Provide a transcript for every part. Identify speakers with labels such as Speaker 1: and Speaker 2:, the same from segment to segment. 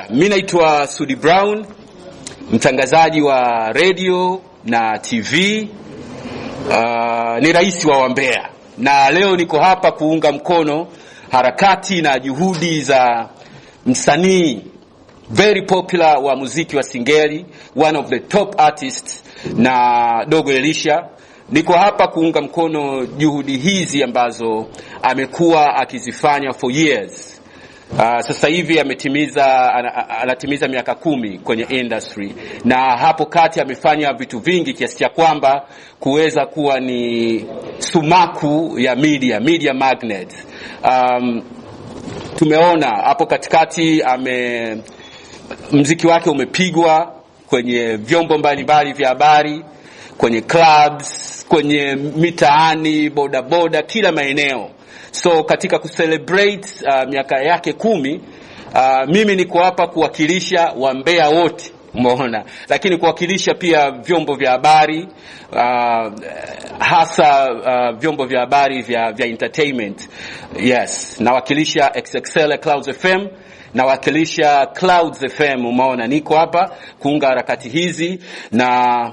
Speaker 1: Yeah, mimi naitwa Sudi Brown, mtangazaji wa radio na TV. Ni rais wa Wambea. Na leo niko hapa kuunga mkono harakati na juhudi za msanii very popular wa muziki wa Singeli, one of the top artists, na Dogo Elisha. Niko hapa kuunga mkono juhudi hizi ambazo amekuwa akizifanya for years. Sasa hivi anatimiza miaka 10 kwenye industry, na hapo kati amefanya vitu vingi kiasi cha kwamba kuweza kuwa ni sumaku ya media magnet. Tumeona hapo katikati muziki wake umepigwa kwenye vyombo mbalimbali vya habari, kwenye clubs, kwenye mitaani, bodaboda, kila maeneo. So katika kucelebrate miaka yake 10, mimi niko hapa kuwakilisha Wambea wote, umeona, lakini kuwakilisha pia vyombo vya habari, hasa vyombo vya habari vya entertainment. Yes, nawakilisha XXL Clouds FM, nawakilisha Clouds FM, umeona. Niko hapa kuunga harakati hizi, na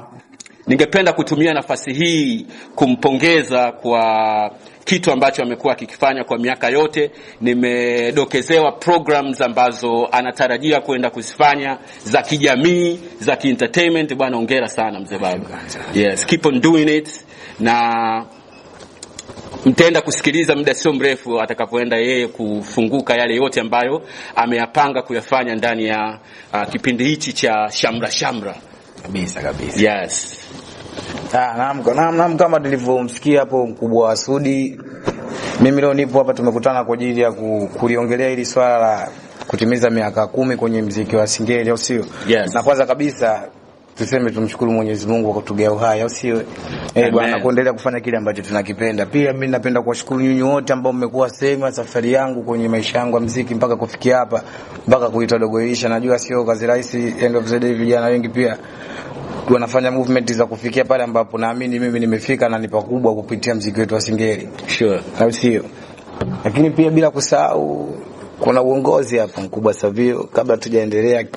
Speaker 1: ningependa kutumia nafasi hii kumpongeza kwa kitu ambacho amekuwa akikifanya kwa miaka yote. Nimedokezewa programs ambazo anatarajia kwenda kuzifanya za kijamii, za entertainment. Bwana, hongera sana mzee baba. Yes, keep on doing it, na mtaenda kusikiliza muda sio mrefu atakapoenda yeye kufunguka yale yote ambayo ameyapanga kuyafanya ndani ya kipindi hichi cha shamra
Speaker 2: kabisa.
Speaker 1: Yes.
Speaker 2: Naam, kama nilivyomsikia hapo mkubwa wa Sudi, mimi leo nipo hapa, tumekutana kwa ajili ya kuliongelea hili swala la kutimiza miaka 10 kwenye muziki wa Singeli, au sio?
Speaker 1: Yes.
Speaker 2: Na kwanza kabisa tuseme tumshukuru Mwenyezi Mungu kwa kutugea uhai, au sio? Bwana, kuendelea kufanya kile ambacho tunakipenda. Pia mimi napenda kuwashukuru nyinyi wote ambao mmekuwa sehemu ya safari yangu kwenye maisha yangu ya muziki mpaka kufikia hapa, mpaka kuita Dogo Elisha. Najua sio kazi rahisi, end of the day vijana wengi pia wanafanya movement za kufikia pale ambapo naamini mimi nimefika, na ni pakubwa kupitia muziki wetu wa Singeli.
Speaker 1: Sure.
Speaker 2: Au sio? Lakini pia bila kusahau kuna uongozi hapa, mkubwa Savio. Kabla tujaendelea,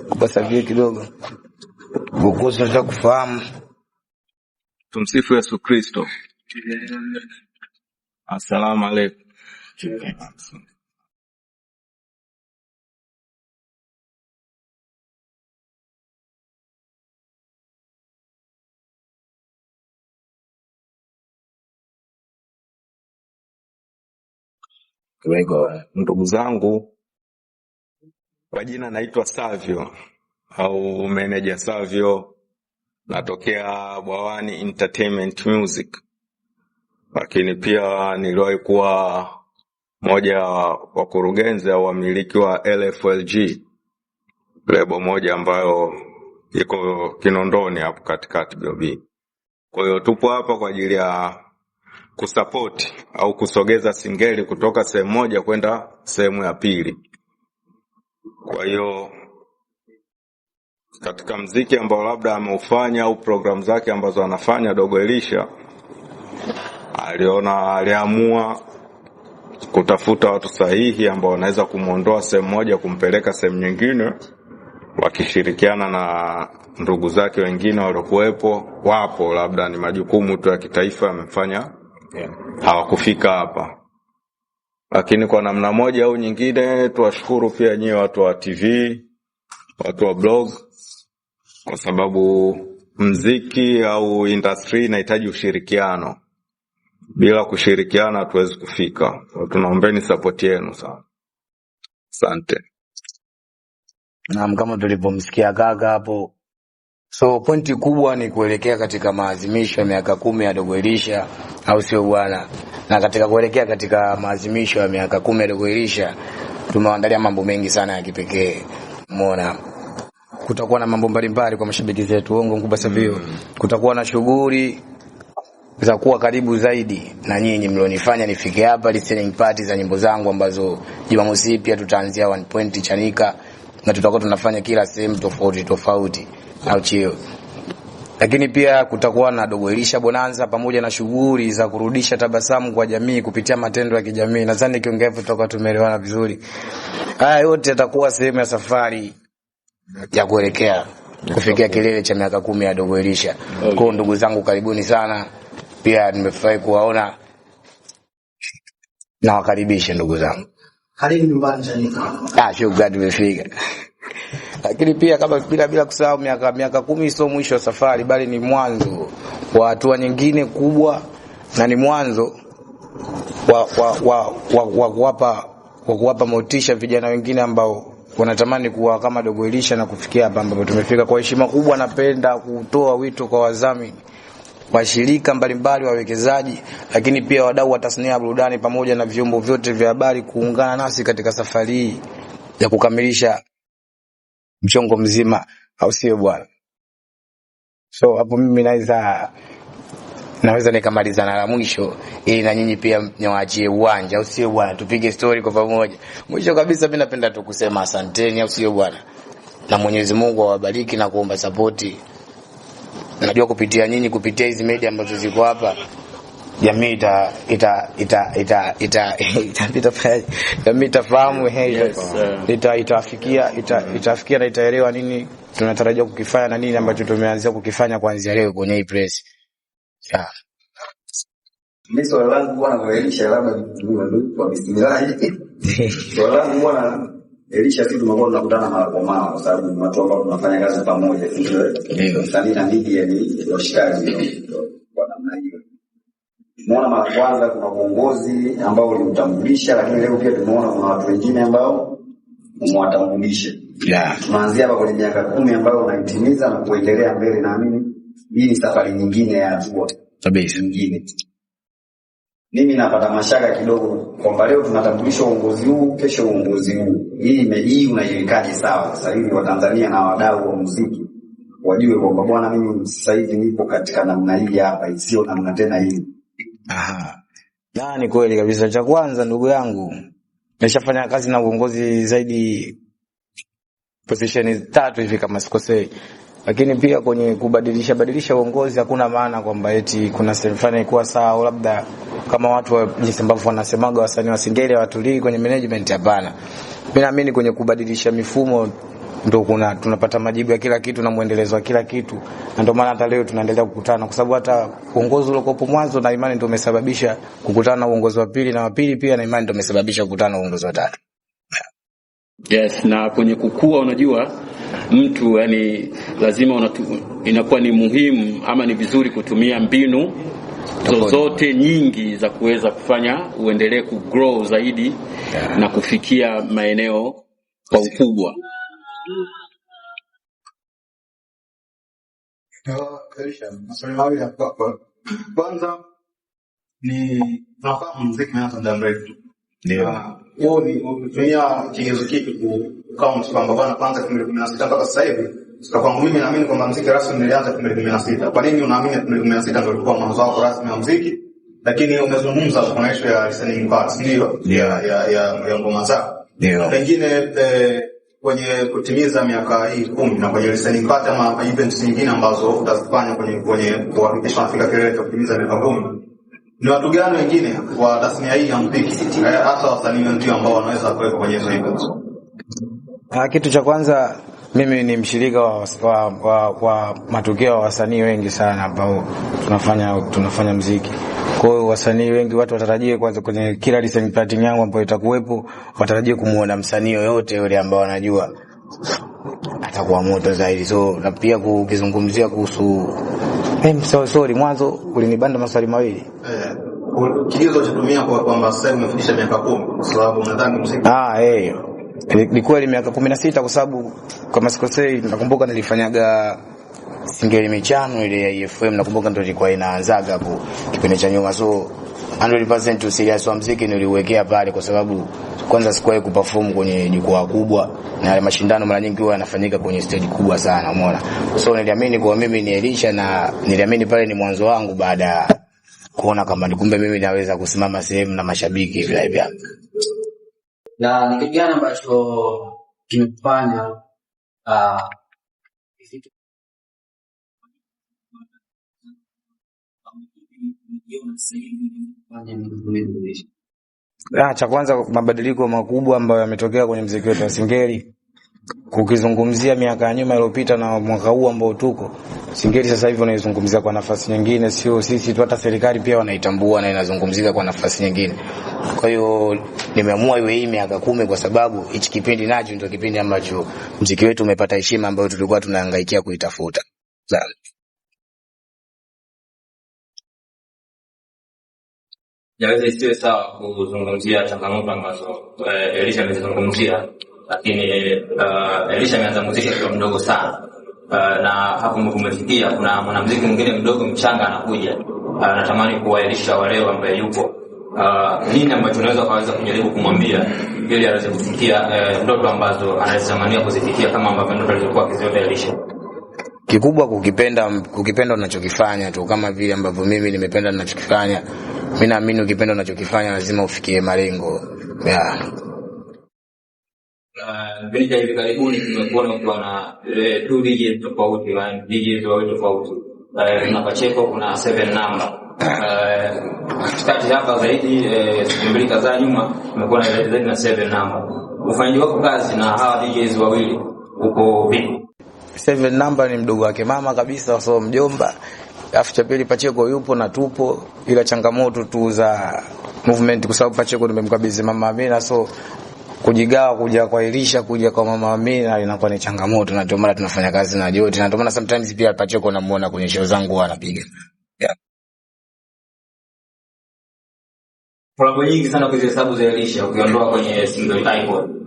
Speaker 2: mkubwa Savio kidogo, uongozi tunataka kufahamu.
Speaker 3: Tumsifu Yesu Kristo. Asalamu alaykum. Ndugu zangu, kwa jina naitwa Savio au manager Savio, natokea Bwawani Entertainment Music. Lakini pia niliwahi kuwa moja wa kurugenzi au wamiliki wa LFLG, lebo moja ambayo iko Kinondoni hapo katikati BOB. Kwa hiyo tupo hapa kwa ajili ya kusupport au kusogeza Singeli kutoka sehemu moja kwenda sehemu ya pili. Kwa hiyo katika mziki ambao labda ameufanya au program zake ambazo anafanya Dogo Elisha, aliamua kutafuta watu sahihi ambao wanaweza kumuondoa sehemu moja kumpeleka sehemu nyingine, wakishirikiana na ndugu zake wengine wapo labda ni majukumu tu ya kitaifa yamefanya hawakufika hapa. Lakini kwa namna moja au nyingine tuwashukuru pia nyinyi watu wa TV, watu wa blog, kwa sababu mziki au industry inahitaji ushirikiano. Bila kushirikiana hatuwezi kufika. Tunaombeni support yenu sana. Asante.
Speaker 2: Naam, kama tulivyomsikia kaka hapo, so pointi kubwa ni kuelekea katika maadhimisho ya miaka 10 ya Dogo Elisha, au sio bwana? Na katika kuelekea katika maadhimisho ya miaka 10 ya Dogo Elisha, tumeandalia mambo mengi sana ya kipekee. Umeona, kutakuwa na mambo mbalimbali kwa mashabiki zetu, uongo mkubwa Savio. Kutakuwa na shughuli za kuwa karibu zaidi na nyinyi mlionifanya nifike hapa, listening party za nyimbo zangu ambazo Jumamosi pia tutaanzia 1 point Chanika, na tutakuwa tunafanya kila sehemu tofauti, au chio. Lakini pia kutakuwa na Dogo Elisha Bonanza pamoja na shughuli za kurudisha tabasamu kwa jamii kupitia matendo ya kijamii. Nadhani kiongea hivyo tutakuwa tumeelewana vizuri. Haya yote yatakuwa sehemu ya safari ya kuelekea kufikia kilele cha miaka 10 ya Dogo Elisha. Kwa ndugu zangu, karibuni sana. Pia nimefurahi kuwaona na wakaribisha ndugu zangu.
Speaker 4: Karibu nyumbani Chanika.
Speaker 2: Shukrani tumefika. Lakini pia kama bila kusahau miaka 10 sio mwisho wa safari, bali ni mwanzo wa hatua nyingine kubwa, na ni mwanzo wa kuwapa motisha vijana wengine ambao wanatamani kuwa kama Dogo Elisha na kufikia hapa ambapo tumefika. Kwa heshima kubwa napenda kutoa wito kwa wazamini, washirika mbalimbali, wawekezaji, lakini pia wadau wa tasnia ya burudani pamoja na vyombo vyote vya habari kuungana nasi katika safari hii ya kukamilisha mchongo mzima, au sio bwana? So hapo mimi naweza nikamalizana la mwisho ili na nyinyi pia niwaachie uwanja, au sio bwana? Tupige story kwa pamoja. Mwisho kabisa mimi napenda tu kusema asanteni, au sio bwana? Na Mwenyezi Mungu awabariki na kuomba support. Najua kupitia nyinyi, kupitia hizi media ambazo ziko hapa, jamii itafahamu, itafikia na itaelewa nini tunatarajia kukifanya na nini ambacho tumeanzia kukifanya kuanzia leo kwenye hii press.
Speaker 5: Mimi swali langu bwana Elisha, labda ndio kwa bismillah. Swali langu bwana Elisha, sisi tumekuwa tunakutana mara kwa mara kwa sababu watu ambao tunafanya kazi pamoja, ndio msanii na media ni washikaji kwa namna hiyo. Tumeona mara kwanza kuna uongozi ambao ulimtambulisha, lakini leo pia tumeona kuna watu wengine ambao umewatambulisha. Tunaanzia hapa kwenye miaka 10 ambayo unaitimiza na kuendelea mbele, naamini hii ni safari nyingine ya hatua
Speaker 2: kabisa
Speaker 5: nyingine. Mimi napata mashaka kidogo kwamba leo tunatambulisha uongozi huu, kesho uongozi huu. Hii unailikaje sawa? Sasa hivi Watanzania na wadau wa muziki wajue kwamba bwana, mimi sasa hivi nipo katika namna hii hapa, sio namna tena hii.
Speaker 2: Ni kweli kabisa. Cha kwanza ndugu yangu, nimeshafanya kazi na uongozi zaidi position 3 hivi kama sikosei. Lakini pia kwenye kubadilisha uongozi hakuna maana kwamba eti kuna sehemu fulani ikuwa sawa, au labda kama watu wa jinsi ambavyo wanasemaga wasanii wa Singeli watulii kwenye management. Hapana. Mimi naamini kwenye kubadilisha mifumo ndio tunapata majibu ya kila kitu na muendelezo wa kila kitu. Na ndio maana hata leo tunaendelea kukutana, kwa sababu hata uongozi uliokuwa mwanzo na imani ndio umesababisha kukutana na uongozi wa pili, na wa pili pia na imani ndio umesababisha kukutana na uongozi wa tatu.
Speaker 1: Yes, na kwenye kukua unajua mtu yani lazima inakuwa ni muhimu ama ni vizuri kutumia mbinu zozote nyingi za kuweza kufanya uendelee kugrow zaidi na kufikia maeneo kwa ukubwa.
Speaker 4: Kwanza ni nafahamu muziki umeanza muda mrefu.
Speaker 2: Ndio.
Speaker 4: Hiyo ni kutumia kigezo kipi count kwamba bwana kwanza 2016 mpaka sasa hivi? Kwa mimi naamini kwamba muziki rasmi nilianza 2016. Kwa nini unaamini 2016 ndio ilikuwa mwanzo wako rasmi wa muziki? Lakini umezungumza kuna issue ya listening parts, ndio ya ngoma zako. Pengine kwenye kutimiza miaka hii 10 na kwenye listening part ama events nyingine ambazo utazifanya kwenye kuhakikisha unafika kilele cha kutimiza miaka 10, ni watu gani wengine wa tasnia hii ya muziki hasa wasanii ndio ambao wanaweza kuwepo kwenye hizo events?
Speaker 2: Kitu cha kwanza, mimi ni mshirika wa matukio ya wasanii wengi sana ambao tunafanya muziki. Kwa hiyo wasanii wengi watu watarajie kwanza kwenye kila listening party yangu ambayo itakuwepo, watarajie kumuona msanii yoyote yule ambao wanajua atakuwa moto zaidi. So na pia kukizungumzia kuhusu sorry mwanzo ulinibanda maswali mawili.
Speaker 4: Kigezo cha kutumia kwa kwamba sasa umefikisha miaka 10 kwa sababu unadhani muziki
Speaker 2: ni kweli miaka 16, kwa sababu kama sikosei nakumbuka nilifanyaga Singeli michano ile ya EFM, nakumbuka ndio ilikuwa inaanzaga hapo kipindi cha nyuma. So 100% serious wa muziki niliuwekea pale, kwa sababu kwanza sikuwahi kuperform kwenye jukwaa kubwa, na yale mashindano mara nyingi huwa yanafanyika kwenye stage kubwa sana, umeona. So niliamini kwa mimi ni Elisha, na niliamini pale ni mwanzo wangu baada kuona kama kumbe mimi naweza kusimama sehemu na mashabiki vile hivyo.
Speaker 6: Na ni kitu gani ambacho kimefanya
Speaker 2: Cha kwanza mabadiliko makubwa ambayo yametokea kwenye muziki wetu wa Singeli. Kukizungumzia miaka ya nyuma iliyopita na mwaka huu ambao tuko, Singeli sasa hivi unaizungumzia kwa nafasi nyingine, sio sisi tu, hata serikali pia wanaitambua na inazungumzika kwa nafasi nyingine. Kwa hiyo nimeamua iwe hii miaka 10 kwa sababu hichi kipindi nacho ndio kipindi ambacho muziki wetu umepata heshima ambayo tulikuwa tunahangaikia kuitafuta. Sana.
Speaker 7: Yaweza isiwe sawa kuzungumzia changamoto ambazo Elisha amezungumzia, lakini Elisha ameanza muziki akiwa mdogo sana. Na hapo umefikia kuna mwanamuziki mwingine mdogo mchanga anakuja, anatamani kuwa Elisha wa leo ambaye yupo. Nini ambacho unaweza kujaribu kumwambia ili aweze kufikia ndoto ambazo anazitamania kuzifikia kama ambavyo ndoto alizokuwa akiziota Elisha?
Speaker 2: Kikubwa kukipenda unachokifanya tu, kama vile ambavyo mimi nimependa ninachokifanya. Mimi naamini ukipenda unachokifanya lazima ufikie malengo.
Speaker 7: Bila hivi karibuni tumekuona ukiwa na 2 DJs tofauti, DJs wawili tofauti. Kuna Pacheko, kuna 7 Number. Katikati hapa zaidi siku mbili kadhaa nyuma tumekuwa na zaidi na 7 Number. Ufanyaji wako kazi na hawa DJs wawili uko vipi?
Speaker 2: 7 Number ni mdogo wake mama kabisa, so mjomba. Alafu cha pili Pacheko yupo na tupo, ila changamoto tu za movement kwa sababu Pacheko nimemkabidhi mama Amina, so kujigawa kuja kwa Elisha kuja kwa mama Amina inakuwa ni changamoto, na ndio maana tunafanya kazi na yote, na ndio maana sometimes pia Pacheko namuona kwenye show zangu anapiga.
Speaker 7: Programu nyingi sana kuzihesabu za Elisha ukiondoa kwenye single icon.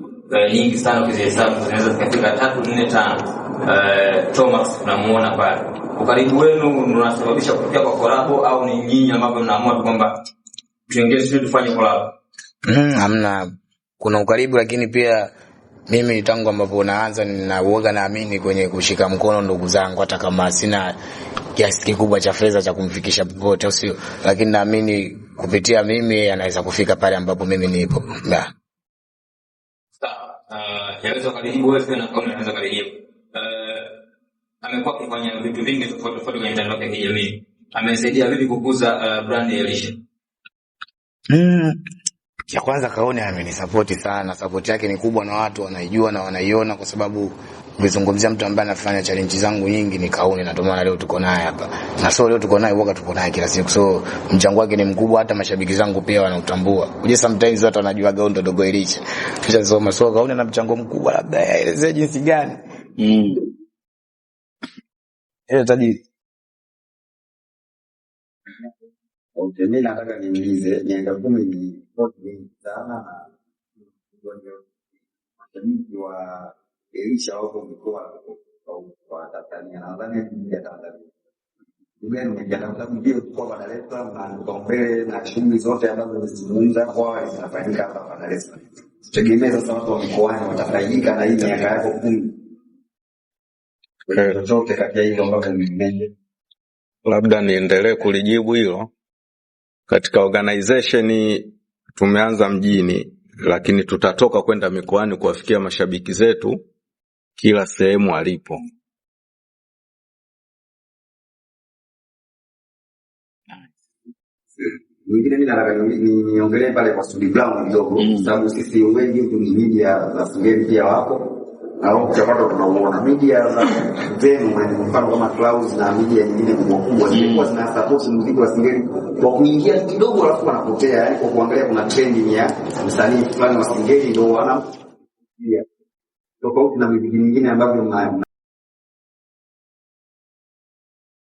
Speaker 7: Nyingi sana kuzihesabu zinaweza kufika 3, 4, 5. Thomas tunamuona pale. Ukaribu wenu unasababisha kutokea kwa collab au ni nyinyi ambao mnaamua kwamba tuongeze tufanye collab?
Speaker 2: Hamna, kuna ukaribu, lakini pia mimi tangu ambapo naanza ninauoga naamini kwenye kushika mkono ndugu zangu, hata kama sina kiasi kikubwa cha fedha cha kumfikisha popote, sio, lakini naamini kupitia mimi anaweza kufika pale ambapo mimi nipo.
Speaker 7: Yaweza karibu wewe na kaona anaweza karibu. Amekuwa akifanya vitu vingi tofauti kwenye mitandao ya kijamii. Amesaidia vipi kukuza brand ya Elisha?
Speaker 2: Ya kwanza Kaone amenisupport sana. Support yake ni kubwa na watu wanaijua na wanaiona, kwa sababu ukizungumzia mtu ambaye anafanya challenge zangu nyingi ni Kaone, na ndio maana leo tuko naye hapa. Na so leo tuko naye tuko naye kila siku. So mchango wake ni mkubwa, hata mashabiki zangu pia wanautambua. Unajua sometimes watu wanajua Gaundo dogo Elisha. Kisha soma so Kaone na mchango mkubwa, labda yaelezee jinsi gani. Tajiri.
Speaker 5: Okay, mimi nataka niulize miaka 10 ni mingi sana, na mashabiki wa Elisha wako mkoa kwa Tanzania, nadhani ya Tanzania. Mimi ningependa kujua kwa Dar es Salaam na Mbombele na shughuli zote ambazo zinazoanza kwa zinafanyika hapa Dar es Salaam. Tegemea sasa watu wa mikoani watafaidika na hii miaka yako 10. Zote kati ya hizo ambazo nimeje.
Speaker 3: Labda niendelee kulijibu hilo. Katika organization tumeanza mjini, lakini tutatoka kwenda mikoani kuwafikia mashabiki zetu kila sehemu alipo.
Speaker 5: Mwingine mimi nataka niongelee pale kwa Studi Brown kidogo, sababu sisi wengi ni media za Singeli pia wako. Na wao mchakato tunaoona media za zenu mfano kama Clouds na media nyingine kubwa zilikuwa zina support muziki wa Singeli kwa kuingia kidogo alafu wanapotea, yani kwa kuangalia kuna trending ya msanii fulani wa Singeli ndio wana tofauti na muziki mwingine ambavyo